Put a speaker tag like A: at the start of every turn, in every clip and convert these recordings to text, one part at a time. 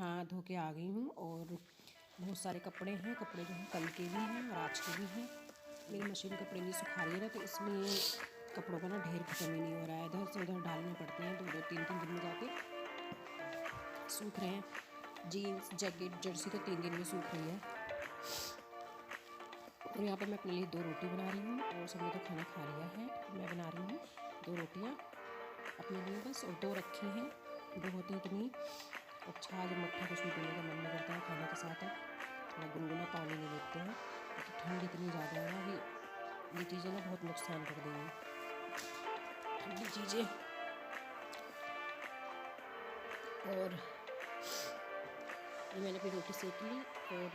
A: नहा धो के आ गई हूँ और बहुत सारे कपड़े हैं। कपड़े जो हैं कल के भी हैं और आज के भी हैं। मेरी मशीन कपड़े नहीं सुखा रही है ना, तो इसमें कपड़ों का ना ढेर खत्म ही नहीं हो रहा है। इधर से उधर डालने पड़ते हैं, 2-2 3-3 दिन में जाके सूख रहे हैं। जीन्स जैकेट जर्सी तो 3 दिन में सूख रही है। और यहाँ पर मैं अपने लिए 2 रोटी बना रही हूँ और सबने तो खाना खा लिया है। मैं बना रही हूँ 2 रोटियाँ अपने लिए बस, और 2 रखी हैं। 2 होती हैं इतनी। और छाछ मट्ठा कुछ भी पीने का मन नहीं करता है खाने के साथ। अब थोड़ा गुनगुना पानी ले लेते हैं, क्योंकि ठंड इतनी ज़्यादा है ना कि ये चीज़ें ना बहुत नुकसान कर देंगी, ठंडी चीज़ें। और ये मैंने अपनी रोटी सेक ली और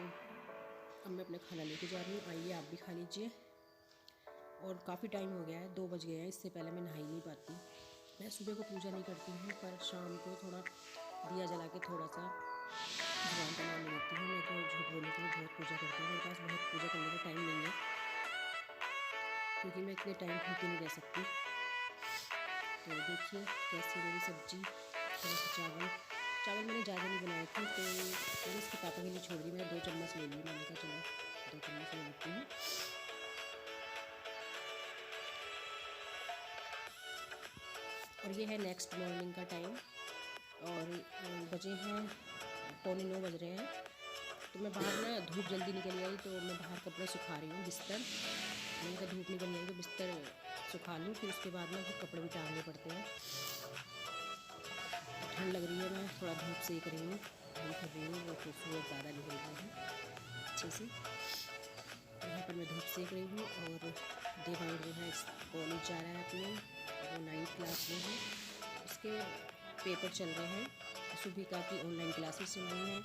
A: अब मैं अपना खाना लेके जा रही हूँ। आइए आप भी खा लीजिए। और काफ़ी टाइम हो गया है, 2 बज गए हैं। इससे पहले मैं नहा ही नहीं पाती। मैं सुबह को पूजा नहीं करती हूँ, पर शाम को थोड़ा दिया जला के थोड़ा सा भगवान का नाम लेती हूँ। मैं तो झूठ बोलने के लिए बहुत पूजा करती हूँ। मेरे पास बहुत पूजा करने का टाइम नहीं है, क्योंकि मैं इतने टाइम भूखी नहीं रह सकती। तो देखिए कैसी मेरी सब्जी, थोड़ा सा चावल मैंने ज़्यादा नहीं बनाए थे, तो मैंने इसके पापा के लिए छोड़ दी। मैंने 2 चम्मच ले ली। मैंने कहा चलो 2 चम्मच ले लेती हूँ। और ये है नेक्स्ट मॉर्निंग का टाइम, और बजे हैं 8:45 बज रहे हैं। तो मैं बाहर ना धूप जल्दी निकल आई, तो मैं बाहर कपड़े सुखा रही हूँ। बिस्तर मैंने कहा धूप निकल आई तो बिस्तर सुखा लूँ, फिर उसके बाद ना फिर कपड़े भी टांगने पड़ते हैं। ठंड लग रही है, मैं थोड़ा धूप सेक रही हूँ, नहीं कर रही हूँ। वो तो सूरज ज़्यादा निकल रहा है अच्छे से। यहाँ पर मैं धूप सेक रही हूँ। और देवांग जो है कॉलेज जा रहा है अपने, वो 9th क्लास में है। उसके पेपर चल रहे हैं। सुबह की ऑनलाइन क्लासेस चल रही हैं,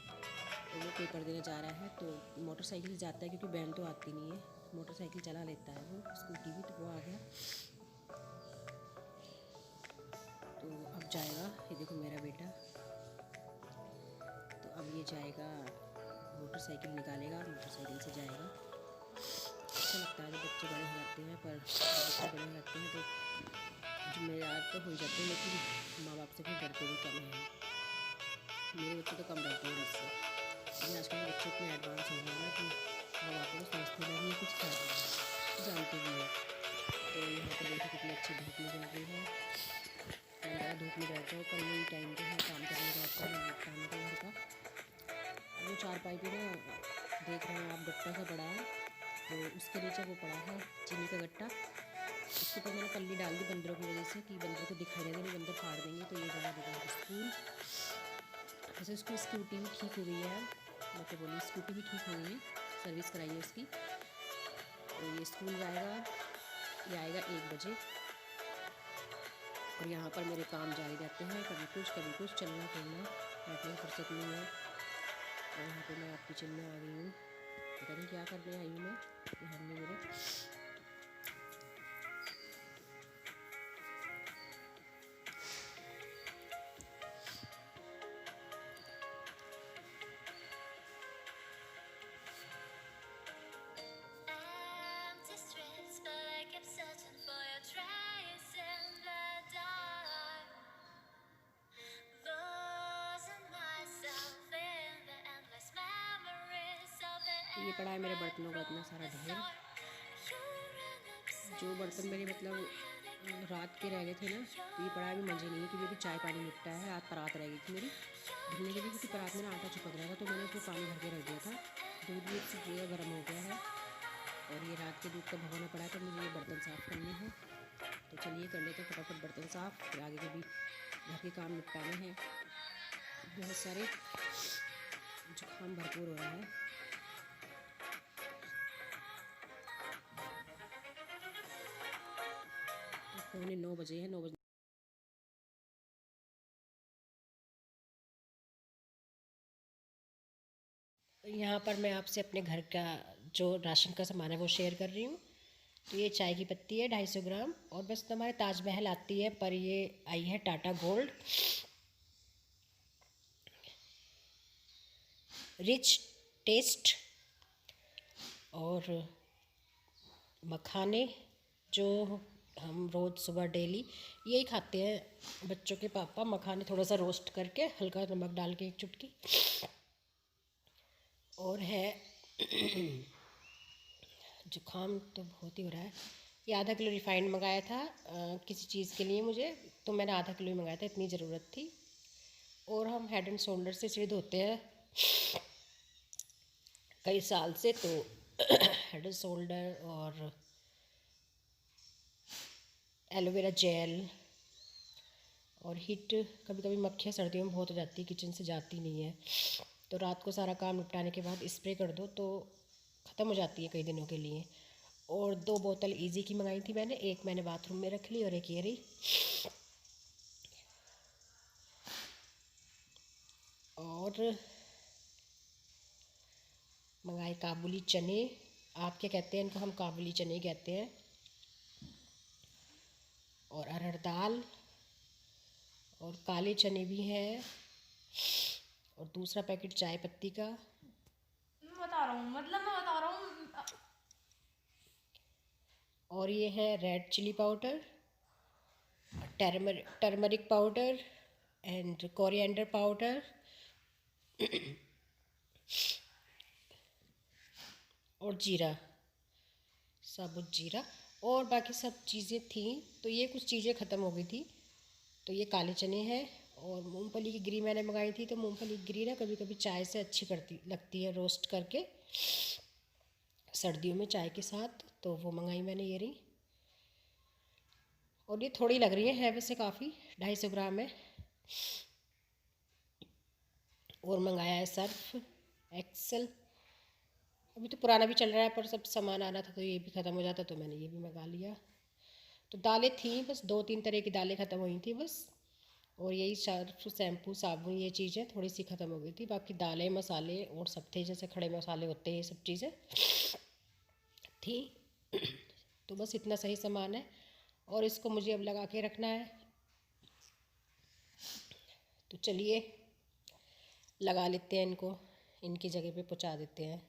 A: तो वो पेपर देने जा रहा है। तो मोटरसाइकिल से जाता है, क्योंकि बैन तो आती नहीं है। मोटरसाइकिल चला लेता है वो, स्कूटी भी। तो वो आ गया, तो अब जाएगा। ये देखो मेरा बेटा, तो अब ये जाएगा, मोटरसाइकिल निकालेगा, मोटरसाइकिल से जाएगा। अच्छा लगता है जब बच्चे बड़े हो जाते हैं, पर बच्चे बड़े हो जाते हैं तो जिम्मेदार तो हो जाते हैं, लेकिन माँ बाप से फिर डरते भी कम हैं। मेरे बच्चे तो कम डरते हैं मुझसे, लेकिन आजकल के बच्चे इतने एडवांस हो गए हैं ना कि माँ बाप को समझते नहीं है, कुछ जानते भी हैं। तो यहाँ पर देखो कितनी अच्छी धूप निकल रही है। मैं ज़्यादा धूप में बैठ जाऊँ, पर यही टाइम जो है काम करने का होता है, निपटाने का घर का। वो चारपाई पे ना देख रहे हैं आप, गट्टा सा पड़ा है, तो उसके नीचे वो पड़ा है चीनी का गट्टा। उसके ऊपर मैंने पल्ली डाल दी बंदरों की वजह से, कि बंदरों को दिखाई नहीं देनी, बंदर फाड़ देंगे। तो ये जाना देगा स्कूल। वैसे उसकी स्कूटी भी ठीक हो गई है। मैं तो बोली स्कूटी भी ठीक हो गई है, सर्विस कराई है उसकी। तो ये स्कूल जाएगा, ये आएगा 1 बजे। और यहाँ पर मेरे काम जारी रहते हैं, कभी कुछ चलना फिरना, बैठने की फुर्सत नहीं है। और यहाँ पे मैं आप किचन में आ गई हूँ, पता नहीं क्या करने आई हूँ मैं, ध्यान नहीं मेरे। ये पड़ा है मेरे बर्तनों का इतना सारा ढेर। जो बर्तन मेरे मतलब रात के रह गए थे ना, तो ये पड़ा अभी मंजे नहीं है, क्योंकि अभी चाय पानी निपटा है। रात परात रह गई थी मेरी धुलने के लिए, क्योंकि परात में ना आटा चिपक रहा था, तो मैंने उसमें पानी भर के रख दिया था। दूध भी इससे पूरा गर्म हो गया है, और ये रात के दूध का भगोना पड़ा है। तो मुझे ये बर्तन साफ़ करने हैं, तो चलिए कर लेते हैं फटाफट बर्तन साफ़, फिर आगे के भी घर के काम निपटाने हैं बहुत सारे। जुकाम भरपूर हो रहा है। तो 9:15 बजे है, 9 बजे। यहाँ पर मैं आपसे अपने घर का जो राशन का सामान है वो शेयर कर रही हूँ। तो ये चाय की पत्ती है 250 ग्राम, और बस हमारे ताज महल आती है, पर ये आई है टाटा गोल्ड रिच टेस्ट। और मखाने जो हम रोज़ सुबह डेली यही खाते हैं बच्चों के पापा, मखाने थोड़ा सा रोस्ट करके हल्का नमक डाल के एक चुटकी। और है जुकाम तो बहुत ही हो रहा है। ये आधा किलो रिफाइंड मंगाया था किसी चीज़ के लिए मुझे, तो मैंने आधा किलो ही मंगाया था, इतनी ज़रूरत थी। और हम हेड एंड शोल्डर से सिर धोते हैं कई साल से, तो हेड एंड शोल्डर और एलोवेरा जेल और हीट, कभी कभी मक्खियाँ सर्दियों में बहुत हो जाती है, किचन से जाती नहीं है, तो रात को सारा काम निपटाने के बाद स्प्रे कर दो तो ख़त्म हो जाती है कई दिनों के लिए। और 2 बोतल इजी की मंगाई थी मैंने, एक मैंने बाथरूम में रख ली और एक ये रही। और मंगाए काबुली चने, आप क्या कहते हैं इनको, हम काबुली चने कहते हैं। और अरहर दाल और काले चने भी हैं। और दूसरा पैकेट चाय पत्ती का। मैं बता रहा हूँ। और ये है red chilli powder, turmeric powder and coriander powder और जीरा, साबुत जीरा। और बाकी सब चीज़ें थी, तो ये कुछ चीज़ें ख़त्म हो गई थी। तो ये काले चने हैं। और मूंगफली की गिरी मैंने मंगाई थी, तो मूंगफली की गिरी ना कभी कभी चाय से अच्छी करती लगती है रोस्ट करके सर्दियों में चाय के साथ, तो वो मंगाई मैंने ये रही। और ये थोड़ी लग रही है वैसे काफ़ी, 250 ग्राम है। और मंगाया है सर्फ एक्सेल, अभी तो पुराना भी चल रहा है पर सब सामान आना था तो ये भी ख़त्म हो जाता, तो मैंने ये भी मंगा लिया। तो दालें थी बस 2-3 तरह की दालें ख़त्म हुई थी बस। और यही सर्फ शैम्पू साबुन ये चीज़ें थोड़ी सी ख़त्म हो गई थी, बाकी दालें मसाले और सब थे, जैसे खड़े मसाले होते हैं ये सब चीज़ें थी। तो बस इतना सही सामान है और इसको मुझे अब लगा के रखना है, तो चलिए लगा लेते हैं इनको, इनकी जगह पे पहुंचा देते हैं।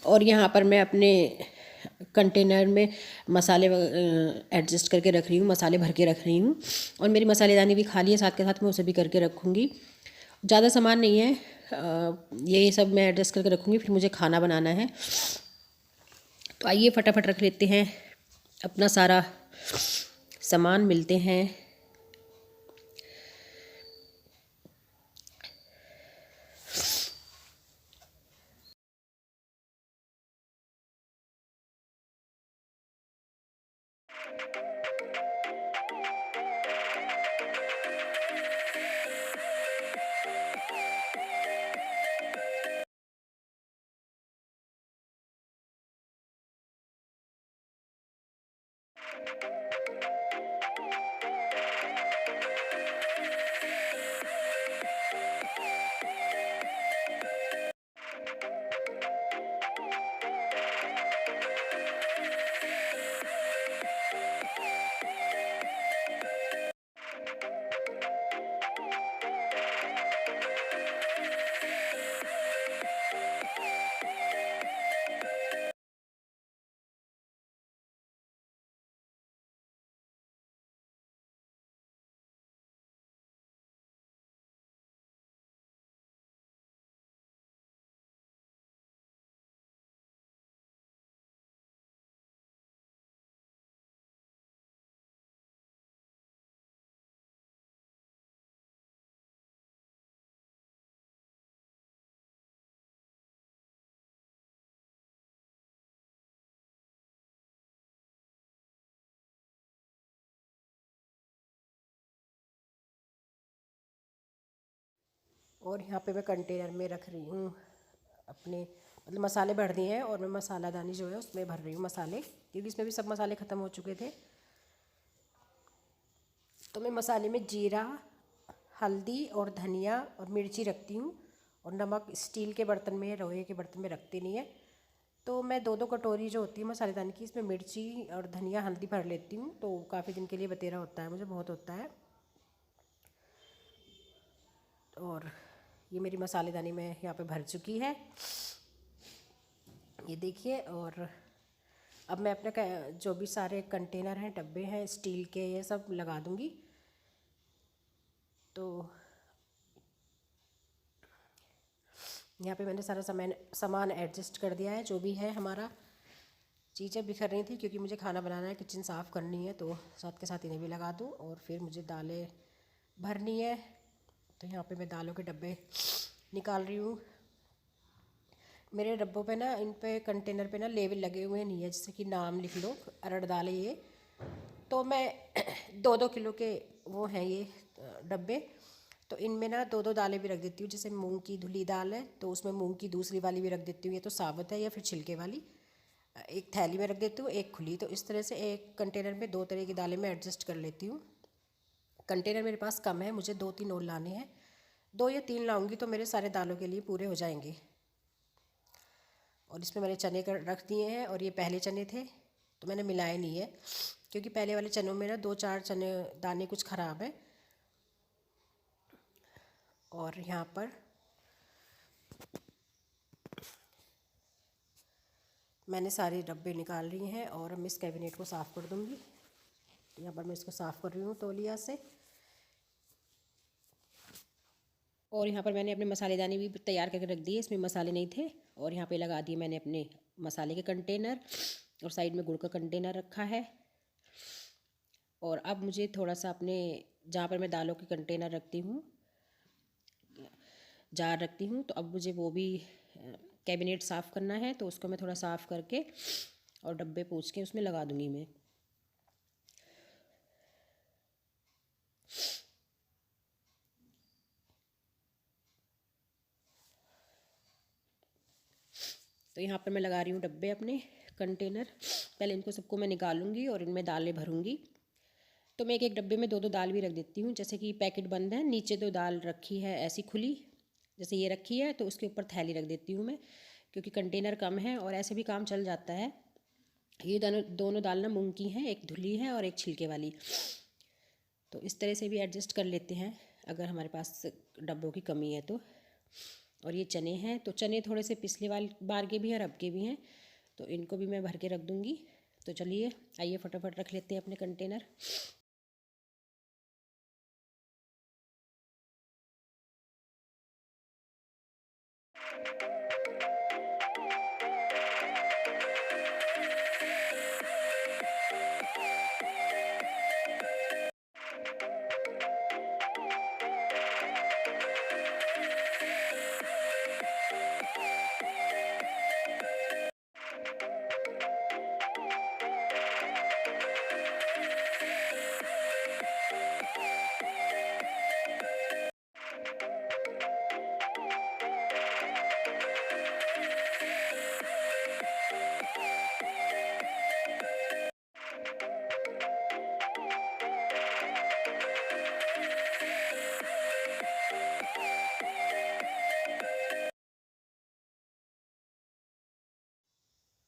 A: और यहाँ पर मैं अपने कंटेनर में मसाले एडजस्ट करके रख रही हूँ, मसाले भर के रख रही हूँ। और मेरी मसालेदानी भी खाली है, साथ के साथ मैं उसे भी करके रखूँगी। ज़्यादा सामान नहीं है, ये सब मैं एडजस्ट करके रखूँगी, फिर मुझे खाना बनाना है। तो आइए फटाफट रख लेते हैं अपना सारा सामान, मिलते हैं।
B: और यहाँ पे मैं कंटेनर में रख रही हूँ अपने, मतलब मसाले भर दिए हैं और मैं मसालादानी जो है उसमें भर रही हूँ मसाले, क्योंकि इसमें भी सब मसाले ख़त्म हो चुके थे। तो मैं मसाले में जीरा, हल्दी और धनिया और मिर्ची रखती हूँ, और नमक स्टील के बर्तन में, लोहे के बर्तन में रखती नहीं है। तो मैं 2-2 कटोरी जो होती है मसालेदानी की, इसमें मिर्ची और धनिया हल्दी भर लेती हूँ, तो काफ़ी दिन के लिए बतेरा होता है, मुझे बहुत होता है। और ये मेरी मसालेदानी में यहाँ पे भर चुकी है, ये देखिए। और अब मैं अपने जो भी सारे कंटेनर हैं, डब्बे हैं स्टील के, ये सब लगा दूँगी। तो यहाँ पे मैंने सारा सामान एडजस्ट कर दिया है, जो भी है हमारा। चीज़ें बिखर रही थी क्योंकि मुझे खाना बनाना है, किचन साफ़ करनी है, तो साथ के साथ इन्हें भी लगा दूँ। और फिर मुझे दालें भरनी है, तो यहाँ पे मैं दालों के डब्बे निकाल रही हूँ। मेरे डब्बों पे ना, इन पे कंटेनर पे ना लेबल लगे हुए नहीं है, जैसे कि नाम लिख लो अरहर दाल है ये। तो मैं 2-2 किलो के वो हैं ये डब्बे, तो इनमें ना 2-2 दालें भी रख देती हूँ। जैसे मूंग की धुली दाल है तो उसमें मूंग की दूसरी वाली भी रख देती हूँ, ये तो साबुत है, या फिर छिलके वाली एक थैली में रख देती हूँ, एक खुली। तो इस तरह से एक कंटेनर में 2 तरह की दालें मैं एडजस्ट कर लेती हूँ। कंटेनर मेरे पास कम है, मुझे 2-3 और लाने हैं, 2 या 3 लाऊंगी तो मेरे सारे दालों के लिए पूरे हो जाएंगे। और इसमें मैंने चने कर रख दिए हैं, और ये पहले चने थे तो मैंने मिलाए नहीं है, क्योंकि पहले वाले चनों में ना 2-4 चने दाने कुछ ख़राब हैं। और यहाँ पर मैंने सारे डब्बे निकाल रही हैं, और मैं इस कैबिनेट को साफ़ कर दूँगी। यहाँ पर मैं इसको साफ़ कर रही हूँ तौलिया से। और यहाँ पर मैंने अपने मसालेदानी भी तैयार करके रख दी है, इसमें मसाले नहीं थे। और यहाँ पे लगा दिए मैंने अपने मसाले के कंटेनर, और साइड में गुड़ का कंटेनर रखा है। और अब मुझे थोड़ा सा अपने, जहाँ पर मैं दालों के कंटेनर रखती हूँ, जार रखती हूँ, तो अब मुझे वो भी कैबिनेट साफ़ करना है। तो उसको मैं थोड़ा साफ़ करके और डब्बे पोंछ के उसमें लगा दूँगी मैं। तो यहाँ पर मैं लगा रही हूँ डब्बे अपने कंटेनर। पहले इनको सबको मैं निकालूंगी और इनमें दालें भरूंगी। तो मैं एक एक डब्बे में 2-2 दाल भी रख देती हूँ। जैसे कि पैकेट बंद है, नीचे 2 दाल रखी है ऐसी खुली, जैसे ये रखी है, तो उसके ऊपर थैली रख देती हूँ मैं, क्योंकि कंटेनर कम है और ऐसे भी काम चल जाता है। ये दोनों दाल ना मूंग की हैं, एक धुली है और एक छिलके वाली। तो इस तरह से भी एडजस्ट कर लेते हैं अगर हमारे पास डब्बों की कमी है तो। और ये चने हैं, तो चने थोड़े से पिछले बार के भी हैं और अब के भी हैं, तो इनको भी मैं भर के रख दूँगी। तो चलिए आइए फटाफट रख लेते हैं अपने कंटेनर।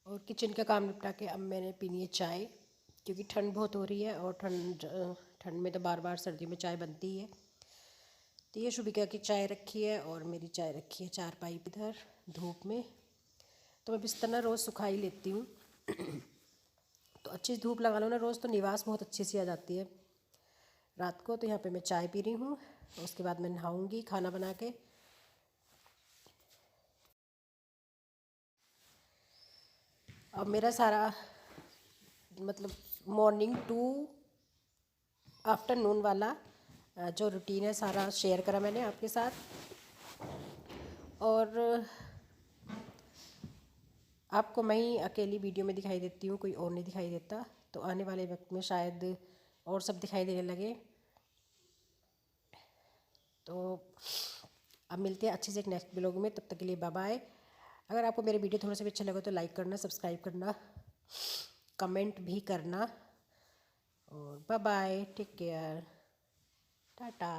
B: और किचन का काम निपटा के अब मैंने पीनी है चाय, क्योंकि ठंड बहुत हो रही है, और ठंड में तो बार बार सर्दी में चाय बनती ही है। तो ये शुभिका की चाय रखी है, और मेरी चाय रखी है चारपाई इधर धूप में। तो मैं बिस्तर ना रोज़ सुखा ही लेती हूँ। तो अच्छी धूप लगा लो ना रोज़, तो निवास बहुत अच्छी सी आ जाती है रात को। तो यहाँ पे मैं चाय पी रही हूँ, उसके बाद मैं नहाऊंगी खाना बना के। अब मेरा सारा, मतलब मॉर्निंग टू आफ्टरनून वाला जो रूटीन है सारा शेयर करा मैंने आपके साथ। और आपको मैं ही अकेली वीडियो में दिखाई देती हूँ, कोई और नहीं दिखाई देता। तो आने वाले वक्त में शायद और सब दिखाई देने लगे। तो अब मिलते हैं अच्छे से एक नेक्स्ट ब्लॉग में, तब तक के लिए बाय बाय। अगर आपको मेरे वीडियो थोड़ा सा भी अच्छा लगे तो लाइक करना, सब्सक्राइब करना, कमेंट भी करना, और bye bye, take care, Tata.